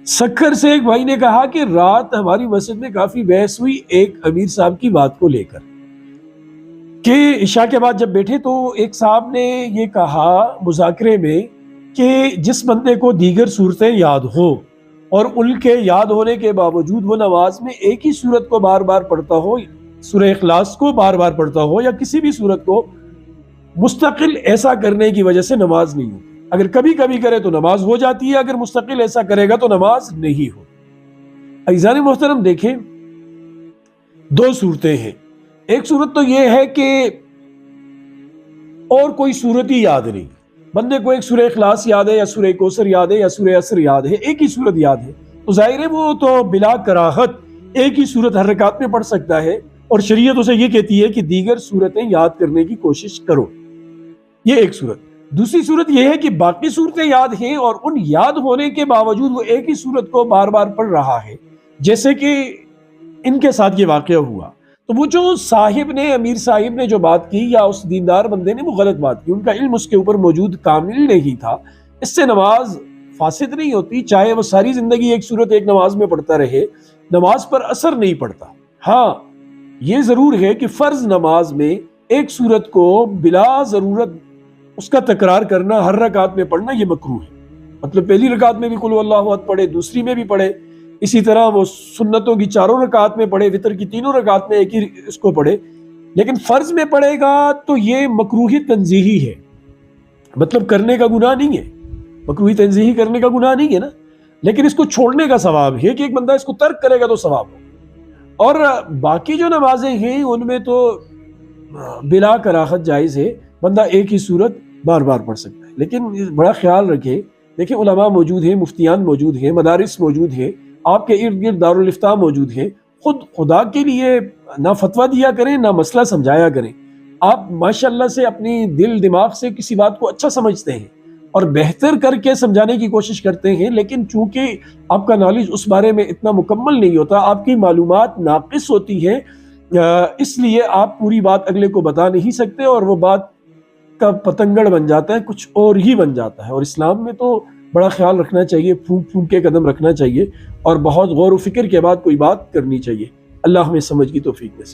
سکھر سے ایک بھائی نے کہا کہ رات ہماری مسجد میں کافی بحث ہوئی ایک امیر صاحب کی بات کو لے کر کہ عشاء کے بعد جب بیٹھے تو ایک صاحب نے یہ کہا مذاکرے میں کہ جس بندے کو دیگر صورتیں یاد ہو اور ان کے یاد ہونے کے باوجود وہ نماز میں ایک ہی صورت کو بار بار پڑھتا ہو، سورہ اخلاص کو بار بار پڑھتا ہو یا کسی بھی صورت کو مستقل ایسا کرنے کی وجہ سے نماز نہیں ہوتی۔ اگر کبھی کبھی کرے تو نماز ہو جاتی ہے، اگر مستقل ایسا کرے گا تو نماز نہیں ہو۔ عزیزان محترم دیکھیں، دو صورتیں ہیں۔ ایک صورت تو یہ ہے کہ اور کوئی صورت ہی یاد نہیں، بندے کو ایک سورہ اخلاص یاد ہے یا سورہ کوثر یاد ہے یا سورہ عصر یاد ہے، ایک ہی صورت یاد ہے، تو ظاہر ہے وہ تو بلا کراہت ایک ہی صورت ہر رکعت میں پڑھ سکتا ہے، اور شریعت اسے یہ کہتی ہے کہ دیگر صورتیں یاد کرنے کی کوشش کرو۔ یہ ایک صورت۔ دوسری صورت یہ ہے کہ باقی صورتیں یاد ہیں اور ان یاد ہونے کے باوجود وہ ایک ہی صورت کو بار بار پڑھ رہا ہے، جیسے کہ ان کے ساتھ یہ واقعہ ہوا۔ تو وہ جو صاحب نے، امیر صاحب نے جو بات کی یا اس دیندار بندے نے، وہ غلط بات کی، ان کا علم اس کے اوپر موجود کامل نہیں تھا۔ اس سے نماز فاسد نہیں ہوتی، چاہے وہ ساری زندگی ایک صورت ایک نماز میں پڑھتا رہے، نماز پر اثر نہیں پڑتا۔ ہاں یہ ضرور ہے کہ فرض نماز میں ایک صورت کو بلا ضرورت اس کا تکرار کرنا، ہر رکعت میں پڑھنا، یہ مکروہ ہے۔ مطلب پہلی رکعت میں بھی قل اللہ احد پڑھے، دوسری میں بھی پڑھے، اسی طرح وہ سنتوں کی چاروں رکعت میں پڑھے، وتر کی تینوں رکعت میں ایک ہی اس کو پڑھے، لیکن فرض میں پڑھے گا تو یہ مکروہ تنزیہی ہے، مطلب کرنے کا گناہ نہیں ہے، مکروہ تنزیہی کرنے کا گناہ نہیں ہے نا، لیکن اس کو چھوڑنے کا ثواب ہے کہ ایک بندہ اس کو ترک کرے گا تو ثواب ہو۔ اور باقی جو نمازیں ہیں ان میں تو بلا کراہت جائز ہے، بندہ ایک ہی صورت بار بار پڑھ سکتا ہے، لیکن بڑا خیال رکھیں، دیکھیں علماء موجود ہیں، مفتیان موجود ہیں، مدارس موجود ہیں، آپ کے ارد گرد دارالافتاء موجود ہیں، خود خدا کے لیے نہ فتویٰ دیا کریں نہ مسئلہ سمجھایا کریں۔ آپ ماشاءاللہ سے اپنی دل دماغ سے کسی بات کو اچھا سمجھتے ہیں اور بہتر کر کے سمجھانے کی کوشش کرتے ہیں، لیکن چونکہ آپ کا نالج اس بارے میں اتنا مکمل نہیں ہوتا، آپ کی معلومات ناقص ہوتی ہیں، اس لیے آپ پوری بات اگلے کو بتا نہیں سکتے اور وہ بات کا پتنگڑ بن جاتا ہے، کچھ اور ہی بن جاتا ہے۔ اور اسلام میں تو بڑا خیال رکھنا چاہیے، پھونک پھونک کے قدم رکھنا چاہیے اور بہت غور و فکر کے بعد کوئی بات کرنی چاہیے۔ اللہ ہمیں سمجھ کی توفیق نصیب۔